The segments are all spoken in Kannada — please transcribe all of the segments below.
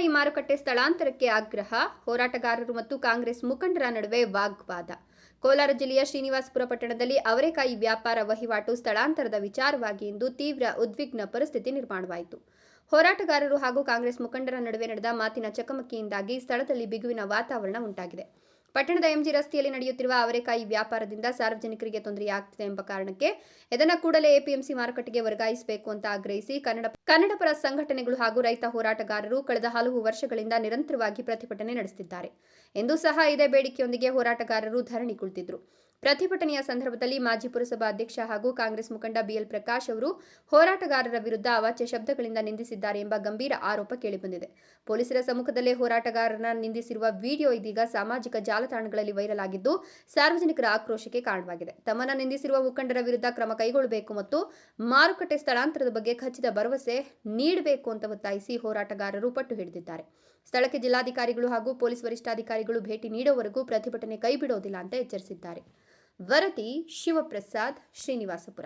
ಅವರೆಕಾಯಿ ಮಾರುಕಟ್ಟೆ ಸ್ಥಳಾಂತರಕ್ಕೆ ಆಗ್ರಹ, ಹೋರಾಟಗಾರರು ಮತ್ತು ಕಾಂಗ್ರೆಸ್ ಮುಖಂಡರ ನಡುವೆ ವಾಗ್ವಾದ. ಕೋಲಾರ ಜಿಲ್ಲೆಯ ಶ್ರೀನಿವಾಸಪುರ ಪಟ್ಟಣದಲ್ಲಿ ಅವರೆಕಾಯಿ ವ್ಯಾಪಾರ ವಹಿವಾಟು ಸ್ಥಳಾಂತರದ ವಿಚಾರವಾಗಿ ಇಂದು ತೀವ್ರ ಉದ್ವಿಗ್ನ ಪರಿಸ್ಥಿತಿ ನಿರ್ಮಾಣವಾಯಿತು. ಹೋರಾಟಗಾರರು ಹಾಗೂ ಕಾಂಗ್ರೆಸ್ ಮುಖಂಡರ ನಡುವೆ ನಡೆದ ಮಾತಿನ ಚಕಮಕಿಯಿಂದಾಗಿ ಸ್ಥಳದಲ್ಲಿ ಬಿಗುವಿನ ವಾತಾವರಣ ಉಂಟಾಗಿದೆ. ಪಟ್ಟಣದ ಎಂಜಿ ರಸ್ತೆಯಲ್ಲಿ ನಡೆಯುತ್ತಿರುವ ಅವರೆಕಾಯಿ ವ್ಯಾಪಾರದಿಂದ ಸಾರ್ವಜನಿಕರಿಗೆ ತೊಂದರೆಯಾಗುತ್ತಿದೆ ಎಂಬ ಕಾರಣಕ್ಕೆ ಇದನ್ನು ಕೂಡಲೇ ಎಪಿಎಂಸಿ ಮಾರುಕಟ್ಟೆಗೆ ವರ್ಗಾಯಿಸಬೇಕು ಅಂತ ಆಗ್ರಹಿಸಿ ಕನ್ನಡಪರ ಸಂಘಟನೆಗಳು ಹಾಗೂ ರೈತ ಹೋರಾಟಗಾರರು ಕಳೆದ ಹಲವು ವರ್ಷಗಳಿಂದ ನಿರಂತರವಾಗಿ ಪ್ರತಿಭಟನೆ ನಡೆಸುತ್ತಿದ್ದಾರೆ. ಎಂದೂ ಸಹ ಇದೇ ಬೇಡಿಕೆಯೊಂದಿಗೆ ಹೋರಾಟಗಾರರು ಧರಣಿ ಕುಳಿತಿದ್ರು. ಪ್ರತಿಭಟನೆಯ ಸಂದರ್ಭದಲ್ಲಿ ಮಾಜಿ ಪುರಸಭಾ ಅಧ್ಯಕ್ಷ ಹಾಗೂ ಕಾಂಗ್ರೆಸ್ ಮುಖಂಡ ಬಿಎಲ್ ಪ್ರಕಾಶ್ ಅವರು ಹೋರಾಟಗಾರರ ವಿರುದ್ಧ ಅವಾಚ್ಯ ಶಬ್ದಗಳಿಂದ ನಿಂದಿಸಿದ್ದಾರೆ ಎಂಬ ಗಂಭೀರ ಆರೋಪ ಕೇಳಿಬಂದಿದೆ. ಪೊಲೀಸರ ಸಮ್ಮುಖದಲ್ಲೇ ಹೋರಾಟಗಾರರನ್ನ ನಿಂದಿಸಿರುವ ವಿಡಿಯೋ ಇದೀಗ ಸಾಮಾಜಿಕ ಜಾಲತಾಣಗಳಲ್ಲಿ ವೈರಲ್ ಆಗಿದ್ದು ಸಾರ್ವಜನಿಕರ ಆಕ್ರೋಶಕ್ಕೆ ಕಾರಣವಾಗಿದೆ. ತಮ್ಮನ್ನ ನಿಂದಿಸಿರುವ ಮುಖಂಡರ ವಿರುದ್ಧ ಕ್ರಮ ಕೈಗೊಳ್ಳಬೇಕು ಮತ್ತು ಮಾರುಕಟ್ಟೆ ಸ್ಥಳಾಂತರದ ಬಗ್ಗೆ ಖಚಿತ ಭರವಸೆ ನೀಡಬೇಕು ಅಂತ ಒತ್ತಾಯಿಸಿ ಹೋರಾಟಗಾರರು ಪಟ್ಟು ಹಿಡಿದಿದ್ದಾರೆ. ಸ್ಥಳಕ್ಕೆ ಜಿಲ್ಲಾಧಿಕಾರಿಗಳು ಹಾಗೂ ಪೊಲೀಸ್ ವರಿಷ್ಠಾಧಿಕಾರಿಗಳು ಭೇಟಿ ನೀಡುವವರೆಗೂ ಪ್ರತಿಭಟನೆ ಕೈಬಿಡೋದಿಲ್ಲ ಅಂತ ಎಚ್ಚರಿಸಿದ್ದಾರೆ. ವರದಿ ಶಿವಪ್ರಸಾದ್, ಶ್ರೀನಿವಾಸಪುರ.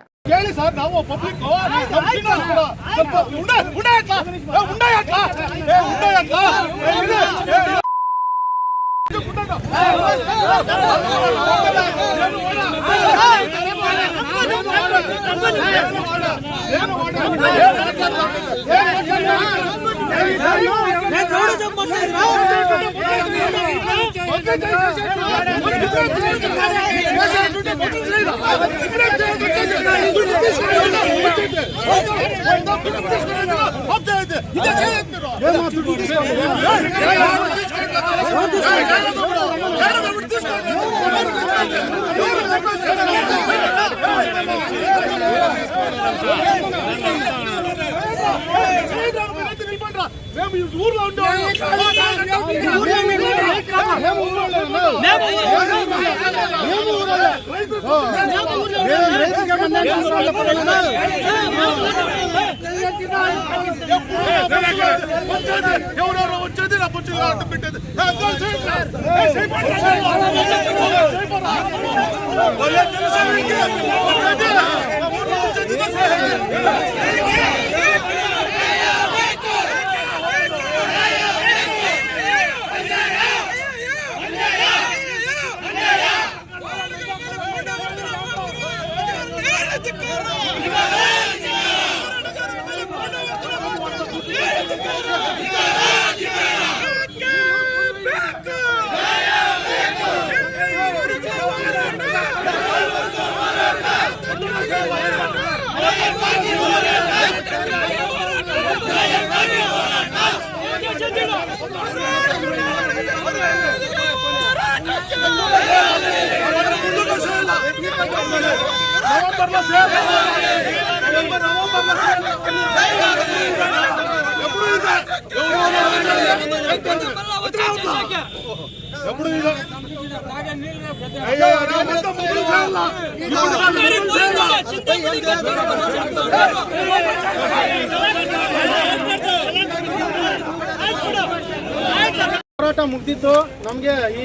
ಹೋರಾಟ ಮುಗಿದಿದ್ದು ನಮಗೆ ಈ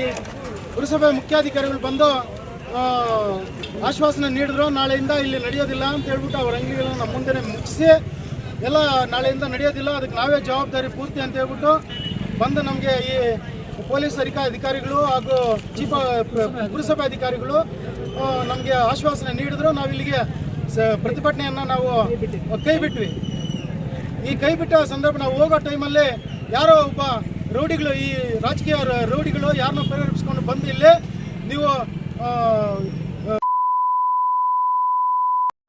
ಪುರಸಭೆ ಮುಖ್ಯಾಧಿಕಾರಿಗಳು ಬಂದು ಆಶ್ವಾಸನೆ ನೀಡಿದ್ರು. ನಾಳೆಯಿಂದ ಇಲ್ಲಿ ನಡೆಯೋದಿಲ್ಲ ಅಂತ ಹೇಳ್ಬಿಟ್ಟು ಅವ್ರ ಅಂಗಡಿಗಳನ್ನ ನಮ್ಮ ಮುಂದೆ ಮುಚ್ಚಿಸಿ ಎಲ್ಲ ನಾಳೆಯಿಂದ ನಡೆಯೋದಿಲ್ಲ, ಅದಕ್ಕೆ ನಾವೇ ಜವಾಬ್ದಾರಿ ಪೂರ್ತಿ ಅಂತ ಹೇಳ್ಬಿಟ್ಟು ಬಂದು ನಮಗೆ ಈ ಪೊಲೀಸ್ ಅಧಿಕಾರಿಗಳು ಹಾಗೂ ಪುರಸಭೆ ಅಧಿಕಾರಿಗಳು ನಮಗೆ ಆಶ್ವಾಸನೆ ನೀಡಿದ್ರು. ನಾವಿಲ್ಲಿಗೆ ಪ್ರತಿಭಟನೆಯನ್ನು ನಾವು ಕೈ ಬಿಟ್ವಿ. ಈ ಕೈ ಬಿಟ್ಟ ಸಂದರ್ಭ ನಾವು ಹೋಗೋ ಟೈಮಲ್ಲಿ ಯಾರೋ ಒಬ್ಬ ರೌಡಿಗಳು, ಈ ರಾಜಕೀಯ ರೌಡಿಗಳು ಯಾರನ್ನೋ ಪ್ರೇರೇಪಿಸ್ಕೊಂಡು ಬಂದು ಇಲ್ಲಿ ನೀವು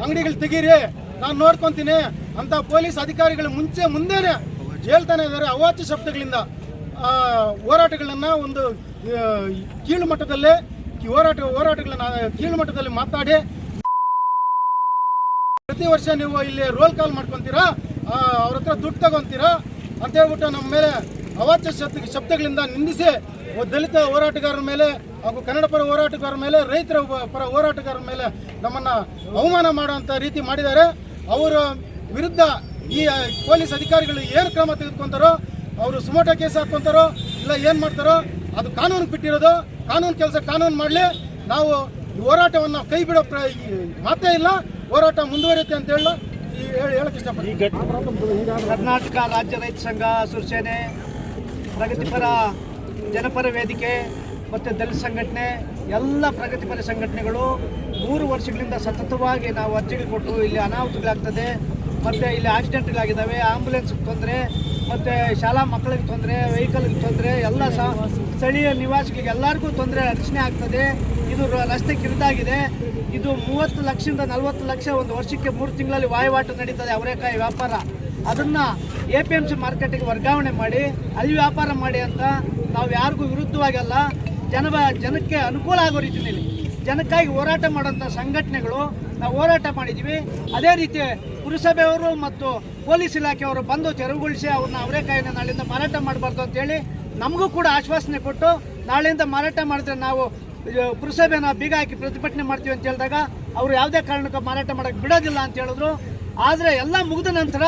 ಅಂಗಡಿಗಳು ತೆಗೀರಿ, ನಾನು ನೋಡ್ಕೊತೀನಿ ಅಂತ ಪೊಲೀಸ್ ಅಧಿಕಾರಿಗಳು ಮುಂದೆನೆ ಹೇಳ್ತಾನೆ ಇದ್ದಾರೆ. ಅವಾಚ್ಯ ಶಬ್ದಗಳಿಂದ ಹೋರಾಟಗಳನ್ನ ಒಂದು ಕೀಳು ಮಟ್ಟದಲ್ಲೇ ಹೋರಾಟಗಳನ್ನ ಕೀಳು ಮಟ್ಟದಲ್ಲಿ ಮಾತಾಡಿ ಪ್ರತಿ ವರ್ಷ ನೀವು ಇಲ್ಲಿ ರೋಲ್ ಕಾಲ್ ಮಾಡ್ಕೊತೀರಾ, ಅವ್ರ ಹತ್ರ ದುಡ್ಡು ತಗೊಂತೀರಾ ಅಂತ ಹೇಳ್ಬಿಟ್ಟು ನಮ್ಮ ಮೇಲೆ ಅವಾಚ್ಯ ಶಬ್ದಗಳಿಂದ ನಿಂದಿಸಿ ದಲಿತ ಹೋರಾಟಗಾರರ ಮೇಲೆ ಹಾಗೂ ಕನ್ನಡ ಪರ ಹೋರಾಟಗಾರರ ಮೇಲೆ, ರೈತರ ಪರ ಹೋರಾಟಗಾರರ ಮೇಲೆ ನಮ್ಮನ್ನ ಅವಮಾನ ಮಾಡುವಂಥ ರೀತಿ ಮಾಡಿದ್ದಾರೆ. ಅವರ ವಿರುದ್ಧ ಈ ಪೊಲೀಸ್ ಅಧಿಕಾರಿಗಳು ಏನು ಕ್ರಮ ತೆಗೆದುಕೊಂತಾರೋ, ಅವರು ಸುಮೋಟೋ ಕೇಸ್ ಹಾಕ್ಕೊಂತಾರೋ ಇಲ್ಲ ಏನು ಮಾಡ್ತಾರೋ ಅದು ಕಾನೂನು ಬಿಟ್ಟಿರೋದು. ಕಾನೂನು ಕೆಲಸ ಕಾನೂನು ಮಾಡಲಿ. ನಾವು ಈ ಹೋರಾಟವನ್ನು ಕೈ ಬಿಡೋ ಮಾತೇ ಇಲ್ಲ. ಹೋರಾಟ ಮುಂದುವರಿಯುತ್ತೆ ಅಂತ ಹೇಳಕ್ಕೆ ಇಷ್ಟಪಡ್ತೀನಿ. ಕರ್ನಾಟಕ ರಾಜ್ಯ ರೈತ ಸಂಘ ಹಸಿರು ಸೇನೆ ಪ್ರಗತಿಪರ ಜನಪರ ವೇದಿಕೆ ಮತ್ತು ದಲಿತ ಸಂಘಟನೆ ಎಲ್ಲ ಪ್ರಗತಿಪರ ಸಂಘಟನೆಗಳು 3 ವರ್ಷಗಳಿಂದ ಸತತವಾಗಿ ನಾವು ಅರ್ಜಿಗಳು ಕೊಟ್ಟು ಇಲ್ಲಿ ಅನಾಹುತಗಳಾಗ್ತದೆ, ಮತ್ತು ಇಲ್ಲಿ ಆಕ್ಸಿಡೆಂಟ್ಗಳಾಗಿದ್ದಾವೆ, ಆಂಬುಲೆನ್ಸ್ಗೆ ತೊಂದರೆ, ಮತ್ತು ಶಾಲಾ ಮಕ್ಕಳಿಗೆ ತೊಂದರೆ, ವೆಹಿಕಲ್ಗೆ ತೊಂದರೆ, ಎಲ್ಲ ಸ್ಥಳೀಯ ನಿವಾಸಿಗಳಿಗೆ ಎಲ್ಲರಿಗೂ ತೊಂದರೆ ರಚನೆ ಆಗ್ತದೆ. ಇದು ರಸ್ತೆ ಕಿರಿದಾಗಿದೆ. ಇದು 30 ಲಕ್ಷದಿಂದ 40 ಲಕ್ಷ ಒಂದು ವರ್ಷಕ್ಕೆ 3 ತಿಂಗಳಲ್ಲಿ ವಹಿವಾಟು ನಡೀತದೆ ಅವರೇಕಾಯಿ ವ್ಯಾಪಾರ. ಅದನ್ನು APMC ಮಾರ್ಕೆಟಿಗೆ ವರ್ಗಾವಣೆ ಮಾಡಿ ಅಲ್ಲಿ ವ್ಯಾಪಾರ ಮಾಡಿ ಅಂತ ನಾವು ಯಾರಿಗೂ ವಿರುದ್ಧವಾಗಲ್ಲ, ಜನಕ್ಕೆ ಅನುಕೂಲ ಆಗೋ ರೀತಿಯಲ್ಲಿ ಜನಕ್ಕಾಗಿ ಹೋರಾಟ ಮಾಡೋಂಥ ಸಂಘಟನೆಗಳು ನಾವು ಹೋರಾಟ ಮಾಡಿದ್ದೀವಿ. ಅದೇ ರೀತಿ ಪುರಸಭೆಯವರು ಮತ್ತು ಪೊಲೀಸ್ ಇಲಾಖೆಯವರು ಬಂದು ತೆರವುಗೊಳಿಸಿ ಅವ್ರನ್ನ ಅವರೇಕಾಯಿನ ನಾಳೆಯಿಂದ ಮಾರಾಟ ಮಾಡಬಾರ್ದು ಅಂತೇಳಿ ನಮಗೂ ಕೂಡ ಆಶ್ವಾಸನೆ ಕೊಟ್ಟು ನಾಳೆಯಿಂದ ಮಾರಾಟ ಮಾಡಿದ್ರೆ ನಾವು ಪುರಸಭೆನ ಬೀಗ ಹಾಕಿ ಪ್ರತಿಭಟನೆ ಮಾಡ್ತೀವಿ ಅಂತ ಹೇಳಿದಾಗ ಅವರು ಯಾವುದೇ ಕಾರಣಕ್ಕೂ ಮಾರಾಟ ಮಾಡೋಕ್ಕೆ ಬಿಡೋದಿಲ್ಲ ಅಂತ ಹೇಳಿದ್ರು. ಆದರೆ ಎಲ್ಲ ಮುಗಿದ ನಂತರ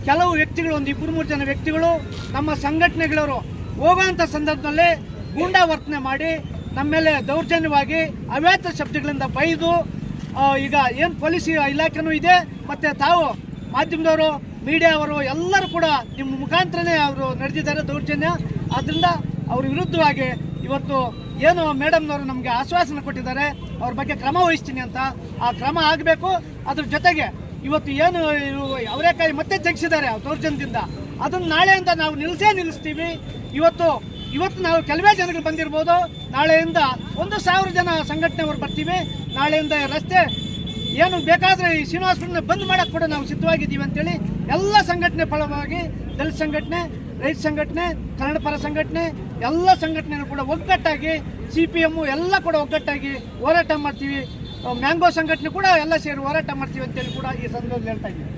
ಕೆಲವು ವ್ಯಕ್ತಿಗಳು, ಒಂದು 2-3 ಜನ ವ್ಯಕ್ತಿಗಳು ನಮ್ಮ ಸಂಘಟನೆಗಳವರು ಹೋಗೋವಂಥ ಸಂದರ್ಭದಲ್ಲಿ ಗೂಂಡಾ ವರ್ತನೆ ಮಾಡಿ ನಮ್ಮ ಮೇಲೆ ದೌರ್ಜನ್ಯವಾಗಿ ಅವ್ಯಾತ ಶಬ್ದಗಳಿಂದ ಬೈದು, ಈಗ ಏನು ಪೊಲೀಸ್ ಇಲಾಖೆನೂ ಇದೆ ಮತ್ತು ತಾವು ಮಾಧ್ಯಮದವರು, ಮೀಡಿಯಾವರು ಎಲ್ಲರೂ ಕೂಡ ನಿಮ್ಮ ಮುಖಾಂತರನೇ ಅವರು ನಡೆದಿದ್ದಾರೆ ದೌರ್ಜನ್ಯ. ಆದ್ದರಿಂದ ಅವ್ರ ವಿರುದ್ಧವಾಗಿ ಇವತ್ತು ಏನು ಮೇಡಮ್ನವರು ನಮಗೆ ಆಶ್ವಾಸನೆ ಕೊಟ್ಟಿದ್ದಾರೆ, ಅವ್ರ ಬಗ್ಗೆ ಕ್ರಮ ವಹಿಸ್ತೀನಿ ಅಂತ, ಆ ಕ್ರಮ ಆಗಬೇಕು. ಅದ್ರ ಜೊತೆಗೆ ಇವತ್ತು ಏನು ಅವರೇಕಾಯಿ ಮತ್ತೆ ಜಗಿಸಿದ್ದಾರೆ ದೌರ್ಜನ್ಯದಿಂದ, ಅದನ್ನು ನಾಳೆಯಿಂದ ನಾವು ನಿಲ್ಲಿಸ್ತೀವಿ. ಇವತ್ತು ನಾವು ಕೆಲವೇ ಜನಗಳು ಬಂದಿರ್ಬೋದು, ನಾಳೆಯಿಂದ 1,000 ಜನ ಸಂಘಟನೆಯವರು ಬರ್ತೀವಿ. ನಾಳೆಯಿಂದ ರಸ್ತೆ ಏನು ಬೇಕಾದರೆ ಈ ಶ್ರೀನಿವಾಸಪುರನ ಬಂದ್ ಮಾಡೋಕ್ಕೆ ಕೂಡ ನಾವು ಸಿದ್ಧವಾಗಿದ್ದೀವಿ ಅಂತೇಳಿ ಎಲ್ಲ ಸಂಘಟನೆ ಫಲವಾಗಿ ದಲಿತ ಸಂಘಟನೆ, ರೈತ ಸಂಘಟನೆ, ಕನ್ನಡ ಪರ ಸಂಘಟನೆ ಎಲ್ಲ ಸಂಘಟನೆಗಳು ಕೂಡ ಒಗ್ಗಟ್ಟಾಗಿ, CPM ಎಲ್ಲ ಕೂಡ ಒಗ್ಗಟ್ಟಾಗಿ ಹೋರಾಟ ಮಾಡ್ತೀವಿ. ಮ್ಯಾಂಗೋ ಸಂಘಟನೆ ಕೂಡ ಎಲ್ಲ ಸೇರಿ ಹೋರಾಟ ಮಾಡ್ತೀವಿ ಅಂತೇಳಿ ಕೂಡ ಈ ಸಂದರ್ಭದಲ್ಲಿ ಹೇಳ್ತಾ ಇದ್ದೀವಿ.